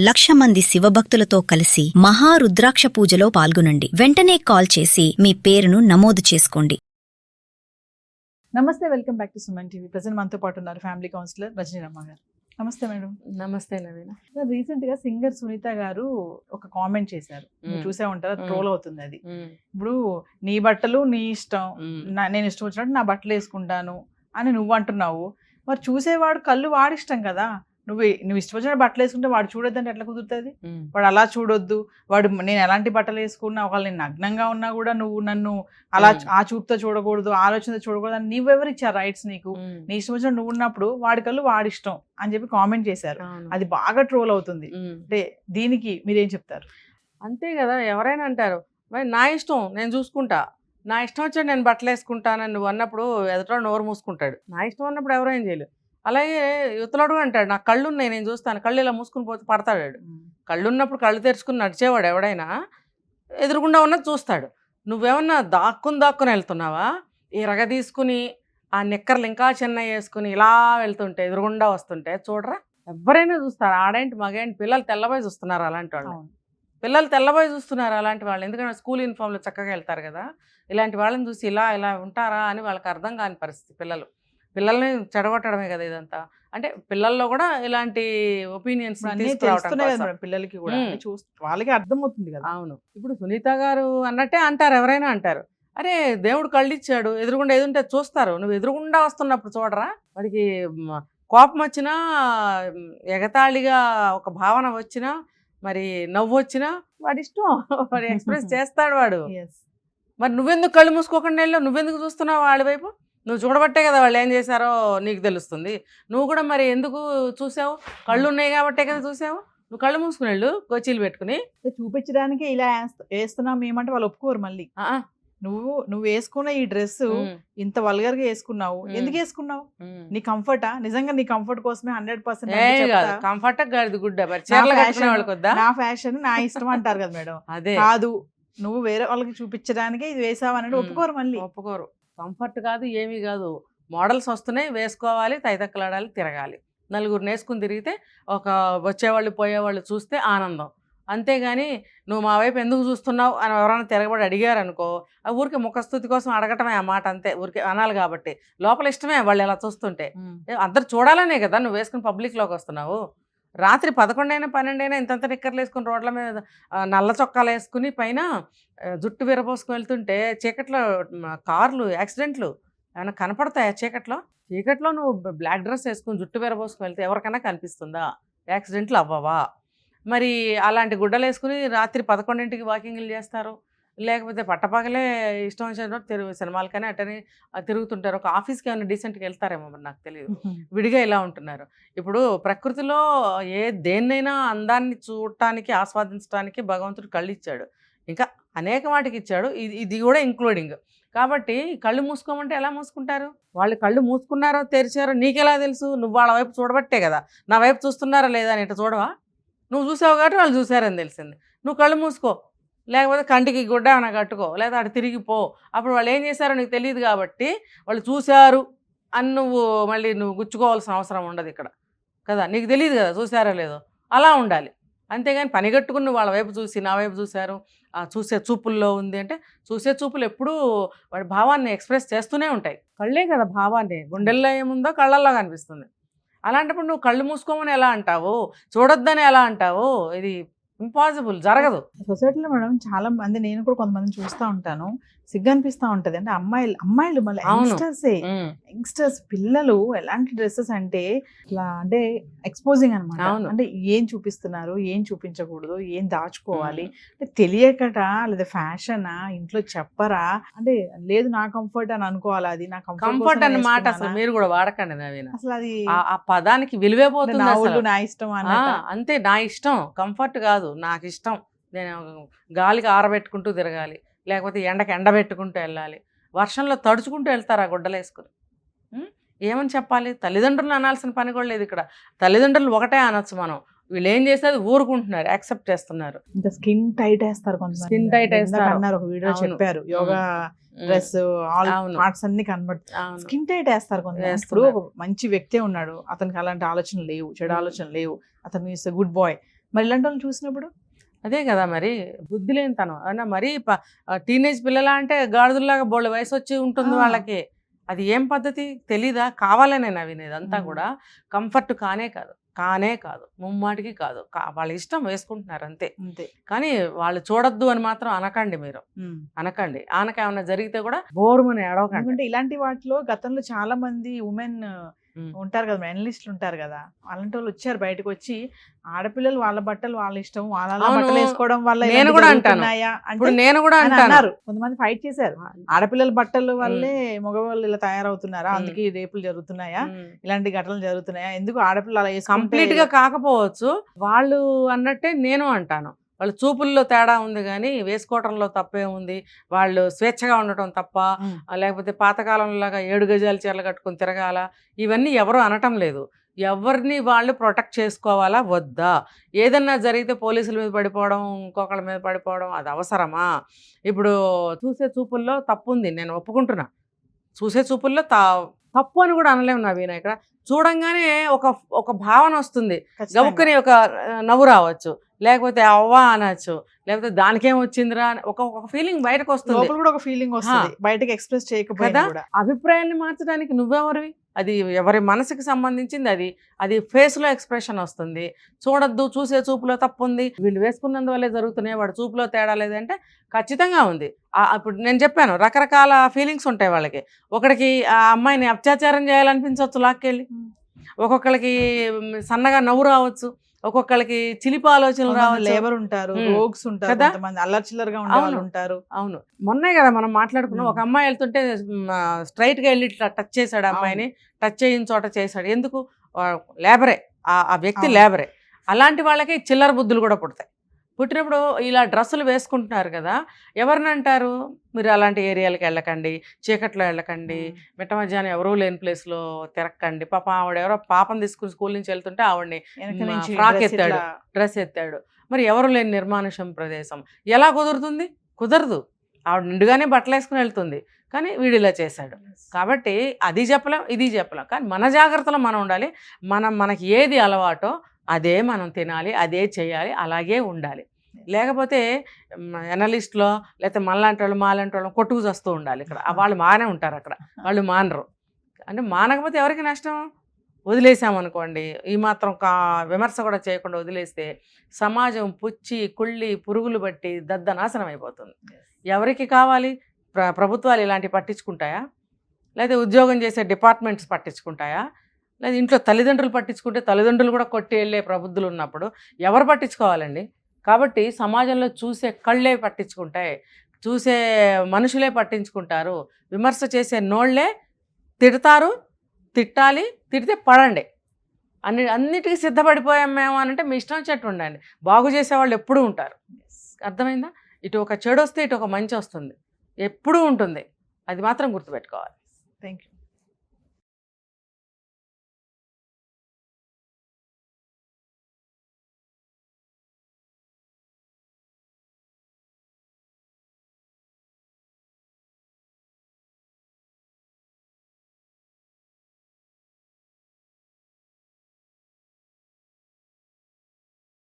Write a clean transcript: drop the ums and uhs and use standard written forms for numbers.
1,00,000 మంది శివభక్తులతో కలిసి మహారుద్రాక్ష పూజలో పాల్గొనండి. వెంటనే కాల్ చేసి మీ పేరును నమోదు చేసుకోండి. నమస్తే, welcome back to Suman TV. Present మనతో పాటు ఉన్నారు ఫ్యామిలీ కౌన్సిలర్ రజనీ రమ్మ గారు. నమస్తే మేడం. నమస్తే నవీన. రీసెంట్ గా సింగర్ సునీత గారు ఒక కామెంట్ చేశారు, చూసే ఉంటారు, ట్రోల్ అవుతుంది అది. ఇప్పుడు నీ బట్టలు నీ ఇష్టం, నేను ఇష్టం వచ్చినట్టు నా బట్టలు వేసుకుంటాను అని నువ్వు అంటున్నావు. మరి చూసేవాడు కళ్ళు వాడిష్టం కదా. నువ్వు ఇష్టం వచ్చిన బట్టలు వేసుకుంటే వాడు చూడొద్దంటే ఎట్లా కుదురుతుంది? వాడు అలా చూడొద్దు, వాడు నేను ఎలాంటి బట్టలు వేసుకున్నా, ఒకవేళ నేను నగ్నంగా ఉన్నా కూడా నువ్వు నన్ను అలా ఆ చూపుతో చూడకూడదు, ఆలోచనతో చూడకూడదు అని నువ్వెవరు ఇచ్చారు రైట్స్ నీకు? నీ ఇష్టం వచ్చిన నువ్వు ఉన్నప్పుడు వాడి కళ్ళు వాడిష్టం అని చెప్పి కామెంట్ చేశారు. అది బాగా ట్రోల్ అవుతుంది. అంటే దీనికి మీరేం చెప్తారు? అంతే కదా, ఎవరైనా అంటారు మరి నా ఇష్టం నేను చూసుకుంటా, నా ఇష్టం వచ్చాడు నేను బట్టలు వేసుకుంటానని నువ్వు అన్నప్పుడు ఎదుట నోరు మూసుకుంటాడు. నా ఇష్టం అన్నప్పుడు ఎవరేం చేయలేదు. అలాగే యువతలోడు అంటాడు నాకు కళ్ళు ఉన్నాయి నేను చూస్తాను, కళ్ళు ఇలా మూసుకుని పోతే పడతాడు. కళ్ళు ఉన్నప్పుడు కళ్ళు తెరుచుకుని నడిచేవాడు ఎవడైనా ఎదురుగుండా ఉన్నది చూస్తాడు. నువ్వేమన్నా దాక్కుని వెళ్తున్నావా? రగ తీసుకుని ఆ నిక్కర్లు ఇంకా చిన్న వేసుకుని ఇలా వెళ్తుంటే ఎదురుగుండా వస్తుంటే చూడరా, ఎవరైనా చూస్తారు. ఆడేంటి మగేంటి, పిల్లలు తెల్లబోయి చూస్తున్నారు అలాంటి వాళ్ళు. పిల్లలు తెల్లబోయి చూస్తున్నారు అలాంటి వాళ్ళు. ఎందుకంటే స్కూల్ యూనిఫామ్లో చక్కగా వెళ్తారు కదా. ఇలాంటి వాళ్ళని చూసి ఇలా ఉంటారా అని వాళ్ళకి అర్థం కాని పరిస్థితి. పిల్లల్ని చెడగొట్టడమే కదా ఇదంతా. అంటే పిల్లల్లో కూడా ఇలాంటి ఒపీనియన్స్ పిల్లలకి కూడా వాళ్ళకి అర్థమవుతుంది కదా. అవును, ఇప్పుడు సునీత గారు అన్నట్టే అంటారు, ఎవరైనా అంటారు. అరే దేవుడు కళ్ళు ఇచ్చాడు, ఎదురుగుండా ఏదుంటే చూస్తారు. నువ్వు ఎదురుగుండా వస్తున్నప్పుడు చూడరా? వాడికి కోపం వచ్చినా, ఎగతాళిగా ఒక భావన వచ్చినా, మరి నవ్వు వచ్చినా వాడి ఇష్టం, వాడు ఎక్స్ప్రెస్ చేస్తాడు వాడు. మరి నువ్వెందుకు కళ్ళు మూసుకోకుండా వెళ్ళావు? నువ్వెందుకు చూస్తున్నావు వాళ్ళ వైపు? నువ్వు చూడబట్టే కదా వాళ్ళు ఏం చేశారో నీకు తెలుస్తుంది. నువ్వు కూడా మరి ఎందుకు చూసావు? కళ్ళు ఉన్నాయి కాబట్టే కదా చూసావు. నువ్వు కళ్ళు మూసుకుని వెళ్ళు, గోచీలు పెట్టుకుని. చూపించడానికి ఇలా వేస్తున్నాం ఏమంటే వాళ్ళు ఒప్పుకోరు. మళ్ళీ నువ్వు వేసుకున్న ఈ డ్రెస్ ఇంత వల్గర్ గా వేసుకున్నావు, ఎందుకు వేసుకున్నావు? నీ కంఫర్టా? నిజంగా నీ కంఫర్ట్ కోసమే 100% కంఫర్ట్ గుడ్. నా ఫ్యాషన్ నా ఇష్టం అంటారు కదా మేడం. అదే కాదు, నువ్వు వేరే వాళ్ళకి చూపించడానికి ఇది వేసావు అనేది ఒప్పుకోరు. మళ్ళీ ఒప్పుకోరు. కంఫర్ట్ కాదు, ఏమీ కాదు. మోడల్స్ వస్తున్నాయి, వేసుకోవాలి, తైతక్కలాడాలి, తిరగాలి. నలుగురు వేసుకుని తిరిగితే ఒక వచ్చేవాళ్ళు పోయేవాళ్ళు చూస్తే ఆనందం. అంతేగాని నువ్వు మా వైపు ఎందుకు చూస్తున్నావు అని ఎవరైనా తిరగబడి అడిగారు అనుకో, ఆ ఊరికి ముఖస్థుతి కోసం అడగటమే ఆ మాట, అంతే. ఊరికి అనాలి కాబట్టి లోపల ఇష్టమే వాళ్ళు ఎలా చూస్తుంటే. అందరు చూడాలనే కదా నువ్వు వేసుకుని పబ్లిక్లోకి వస్తున్నావు. రాత్రి 11 అయినా 12 అయినా ఇంతంత నిక్కర్లు వేసుకుని రోడ్ల మీద నల్ల చొక్కాలు వేసుకుని పైన జుట్టు విరబోసుకుని వెళ్తుంటే చీకట్లో కార్లు యాక్సిడెంట్లు ఏమైనా కనపడతాయా? చీకట్లో నువ్వు బ్లాక్ డ్రెస్ వేసుకుని జుట్టు విరబోసుకుని వెళ్తే ఎవరికైనా కనిపిస్తుందా? యాక్సిడెంట్లు అవ్వవా? మరి అలాంటి గుడ్డలు వేసుకుని రాత్రి 11ంటికి వాకింగ్లు చేస్తారు, లేకపోతే పట్టపగలే ఇష్టం వచ్చినట్టు సినిమాలకనే అట్టని తిరుగుతుంటారు. ఒక ఆఫీస్కి ఏమైనా డీసెంట్గా వెళ్తారేమో మరి నాకు తెలియదు. విడిగా ఇలా ఉంటున్నారు. ఇప్పుడు ప్రకృతిలో దేన్నైనా అందాన్ని చూడటానికి, ఆస్వాదించడానికి భగవంతుడు కళ్ళు ఇచ్చాడు, ఇంకా అనేక వాటికి ఇచ్చాడు, ఇది కూడా ఇంక్లూడింగ్. కాబట్టి కళ్ళు మూసుకోమంటే ఎలా మూసుకుంటారు? వాళ్ళు కళ్ళు మూసుకున్నారో తెరిచారో నీకెలా తెలుసు? నువ్వు వాళ్ళ వైపు చూడబట్టే కదా. నా వైపు చూస్తున్నారా లేదా అని ఇట్లా చూడవా? నువ్వు చూసావు కాబట్టి వాళ్ళు చూసారని తెలిసింది. నువ్వు కళ్ళు మూసుకో, లేకపోతే కంటికి గుడ్డ ఏమైనా కట్టుకో, లేదా అటు తిరిగిపో. అప్పుడు వాళ్ళు ఏం చేశారో నీకు తెలియదు కాబట్టి వాళ్ళు చూశారు అని నువ్వు గుచ్చుకోవాల్సిన అవసరం ఉండదు ఇక్కడ కదా. నీకు తెలియదు కదా చూసారో లేదో. అలా ఉండాలి. అంతేగాని పనిగట్టుకుని నువ్వు వాళ్ళ వైపు చూసి నా వైపు చూశారు, చూసే చూపుల్లో ఉంది అంటే, చూసే చూపులు ఎప్పుడూ వాడి భావాన్ని ఎక్స్ప్రెస్ చేస్తూనే ఉంటాయి. కళ్ళే కదా భావాన్ని, గుండెల్లో ఏముందో కళ్ళల్లో కనిపిస్తుంది. అలాంటప్పుడు నువ్వు కళ్ళు మూసుకోమని ఎలా అంటావు? చూడొద్దని ఎలా అంటావు? ఇది ఇంపాసిబుల్, జరగదు. సొసైటీలో మేడం చాలా మంది, నేను కూడా కొంతమంది చూస్తూ ఉంటాను, సిగ్గు అనిపిస్తూ ఉంటుంది. అంటే అమ్మాయిలు మళ్ళీ యంగ్స్టర్స్ పిల్లలు ఎలాంటి డ్రెస్సెస్ అంటే ఇట్లా అంటే ఎక్స్పోజింగ్ అనమాట. అంటే ఏం చూపిస్తున్నారు, ఏం చూపించకూడదు, ఏం దాచుకోవాలి అంటే తెలియకట, లేదా ఫ్యాషనా, ఇంట్లో చెప్పరా? అంటే లేదు నా కంఫర్ట్ అని అనుకోవాలి. అది నా కంఫర్ట్ అన్న మాట అసలు మీరు కూడా వాడకండి నవీన. అసలు అది ఆ పదానికి విలువే పోతుంది. నా ఇష్టం అంతే, నా ఇష్టం. కంఫర్ట్ కాదు, నాకు ఇష్టం. నేను గాలికి ఆరబెట్టుకుంటూ తిరగాలి, లేకపోతే ఎండకి ఎండబెట్టుకుంటూ వెళ్ళాలి, వర్షంలో తడుచుకుంటూ వెళ్తారు ఆ గుడ్డలు వేసుకుని. ఏమని చెప్పాలి? తల్లిదండ్రులు అనాల్సిన పని కూడా లేదు ఇక్కడ. తల్లిదండ్రులు ఒకటే అనొచ్చు మనం, వీళ్ళు ఏం చేసేది ఊరుకుంటున్నారు, యాక్సెప్ట్ చేస్తున్నారు. ఇంకా స్కిన్ టైట్ వేస్తారు, స్కిన్ టైట్ వేస్తారు. ఒక వీడియో చెప్పారు, యోగా డ్రెస్ ఆల్ పార్ట్స్ అన్ని కనబడుతుంది, స్కిన్ టైట్ వేస్తారు కొంచెం. ఇప్పుడు ఒక మంచి వ్యక్తి ఉన్నాడు, అతనికి అలాంటి ఆలోచనలు లేవు, చెడు ఆలోచనలు లేవు, అతను గుడ్ బాయ్. మరి ఇలాంటి వాళ్ళు చూసినప్పుడు అదే కదా మరి బుద్ధి లేని తనం అన్న మరి టీనేజ్ పిల్లల అంటే గాడిదల్లాగా బోళ్ళ వయసు వచ్చి ఉంటుంది వాళ్ళకి. అది ఏం పద్ధతి తెలీదా? కావాలనే నవీన్ ఇదంతా కూడా కంఫర్ట్ కానే కాదు ముమ్మాటికి కాదు. వాళ్ళ ఇష్టం వేసుకుంటున్నారు అంతే. కానీ వాళ్ళు చూడొద్దు అని మాత్రం అనకండి, మీరు అనకండి. ఆనకేమన్నా జరిగితే కూడా బోరుమని ఏడవకండి. ఎందుకంటే ఇలాంటి వాటిలో గతంలో చాలా మంది ఉమెన్ ఉంటారు కదా, అనలిస్టులు ఉంటారు కదా, అలాంటి వాళ్ళు వచ్చారు బయటకు వచ్చి ఆడపిల్లలు వాళ్ళ బట్టలు వాళ్ళ ఇష్టం, వాళ్ళ బట్టలు వేసుకోవడం వల్ల నేను కూడా అంటాను, నేను కూడా అంటాను. కొంతమంది ఫైట్ చేశారు, ఆడపిల్లల బట్టల వల్లే మగవాళ్ళు ఇలా తయారవుతున్నారా, అందుకే రేపులు జరుగుతున్నాయా, ఇలాంటి ఘటనలు జరుగుతున్నాయా, ఎందుకు ఆడపిల్లలు అలా కంప్లీట్ గా కాకపోవచ్చు వాళ్ళు అన్నట్టే నేను అంటాను. వాళ్ళ చూపుల్లో తేడా ఉంది కానీ వేసుకోవటంలో తప్పే ఉంది. వాళ్ళు స్వేచ్ఛగా ఉండటం తప్ప, లేకపోతే పాతకాలంలాగా 7 గజాల చీరలు కట్టుకొని తిరగాల, ఇవన్నీ ఎవరు అనటం లేదు. ఎవరిని వాళ్ళు ప్రొటెక్ట్ చేసుకోవాలా వద్దా? ఏదన్నా జరిగితే పోలీసుల మీద పడిపోవడం, ఇంకొకళ్ళ మీద పడిపోవడం అది అవసరమా? ఇప్పుడు చూసే చూపుల్లో తప్పు ఉంది, నేను ఒప్పుకుంటున్నా. చూసే చూపుల్లో తప్పు అని కూడా అనలేము నవీన. ఇక్కడ చూడంగానే ఒక భావన వస్తుంది, గబుక్కని ఒక నవ్వు రావచ్చు, లేకపోతే అవ్వా అనొచ్చు, లేకపోతే దానికేం వచ్చిందిరా అని ఒక ఫీలింగ్ బయటకు వస్తుంది, ఒక ఫీలింగ్ వస్తుంది, బయటకి ఎక్స్ప్రెస్ చేయకపోయినా కూడా. అభిప్రాయాన్ని మార్చడానికి నువ్వెవరివి? అది ఎవరి మనసుకి సంబంధించింది, అది ఫేస్ లో ఎక్స్ప్రెషన్ వస్తుంది. చూడొద్దు, చూసే చూపులో తప్పు ఉంది, వీళ్ళు వేసుకున్నందువల్లే జరుగుతున్నాయి, వాడు చూపులో తేడా లేదంటే ఖచ్చితంగా ఉంది. ఇప్పుడు నేను చెప్పాను రకరకాల ఫీలింగ్స్ ఉంటాయి వాళ్ళకి. ఒకడికి ఆ అమ్మాయిని అత్యాచారం చేయాలనిపించవచ్చు లాక్కెళ్ళి, ఒక్కొక్కరికి సన్నగా నవ్వు రావచ్చు, ఒక్కొక్కరికి చిలిపి ఆలోచనలు రావచ్చు, లేబర్ ఉంటారు, రోగ్స్ ఉంటారు, కొంతమంది అల్లర్చిల్లరగా ఉంటారు. అవును, మొన్నే కదా మనం మాట్లాడుకున్నాం, ఒక అమ్మాయి వెళ్తుంటే స్ట్రైట్ గా వెళ్ళి టచ్ చేశాడు, అమ్మాయిని టచ్ చేయని చోట చేశాడు. ఎందుకు? లేబరే, ఆ వ్యక్తి లేబరే. అలాంటి వాళ్ళకి చిల్లర బుద్ధులు కూడా పుడతాయి. పుట్టినప్పుడు ఇలా డ్రెస్సులు వేసుకుంటున్నారు కదా, ఎవరిని అంటారు? మీరు అలాంటి ఏరియాలకు వెళ్ళకండి, చీకట్లో వెళ్ళకండి, మిట్ట మధ్యాహ్నం ఎవరూ లేని ప్లేస్లో తిరక్కండి. పాప ఎవరో పాపం తీసుకుని స్కూల్ నుంచి వెళ్తుంటే ఆవిడని ఫ్రాక్ ఎత్తాడు, డ్రెస్ ఎత్తాడు. మరి ఎవరు లేని నిర్మానుషం ప్రదేశం ఎలా కుదురుతుంది? కుదరదు. ఆవిడ నిండుగానే బట్టలు వేసుకుని వెళ్తుంది, కానీ వీడు ఇలా చేశాడు. కాబట్టి అది చెప్పలేం, ఇది చెప్పలేం, కానీ మన జాగ్రత్తలో మనం ఉండాలి. మనకి ఏది అలవాటో అదే మనం తినాలి, అదే చేయాలి, అలాగే ఉండాలి. లేకపోతే ఎనలిస్ట్లో లేకపోతే మాలాంటి వాళ్ళం కొట్టుకు వస్తూ ఉండాలి. ఇక్కడ వాళ్ళు మానే ఉంటారు, అక్కడ వాళ్ళు మానరు. అంటే మానకపోతే ఎవరికి నష్టం? వదిలేసామనుకోండి, ఈ మాత్రం విమర్శ కూడా చేయకుండా వదిలేస్తే సమాజం పుచ్చి కుళ్ళి పురుగులు బట్టి దద్దనాశనం అయిపోతుంది. ఎవరికి కావాలి? ప్రభుత్వాలు ఇలాంటివి పట్టించుకుంటాయా? లేదా ఉద్యోగం చేసే డిపార్ట్మెంట్స్ పట్టించుకుంటాయా? లేదా ఇంట్లో తల్లిదండ్రులు పట్టించుకుంటే తల్లిదండ్రులు కూడా కొట్టి వెళ్ళే ప్రబుద్ధులు ఉన్నప్పుడు ఎవరు పట్టించుకోవాలండి? కాబట్టి సమాజంలో చూసే కళ్ళే పట్టించుకుంటాయి, చూసే మనుషులే పట్టించుకుంటారు. విమర్శ చేసే నోళ్లే తిడతారు, తిట్టాలి, తిడితే పడండి. అన్నిటికీ సిద్ధపడిపోయాం మేము అని అంటే మీ ఇష్టం వచ్చేట్టు ఉండండి. బాగు చేసేవాళ్ళు ఎప్పుడూ ఉంటారు, అర్థమైందా? ఇటు ఒక చెడు వస్తే ఇటు ఒక మంచి వస్తుంది, ఎప్పుడూ ఉంటుంది. అది మాత్రం గుర్తుపెట్టుకోవాలి. Thank you.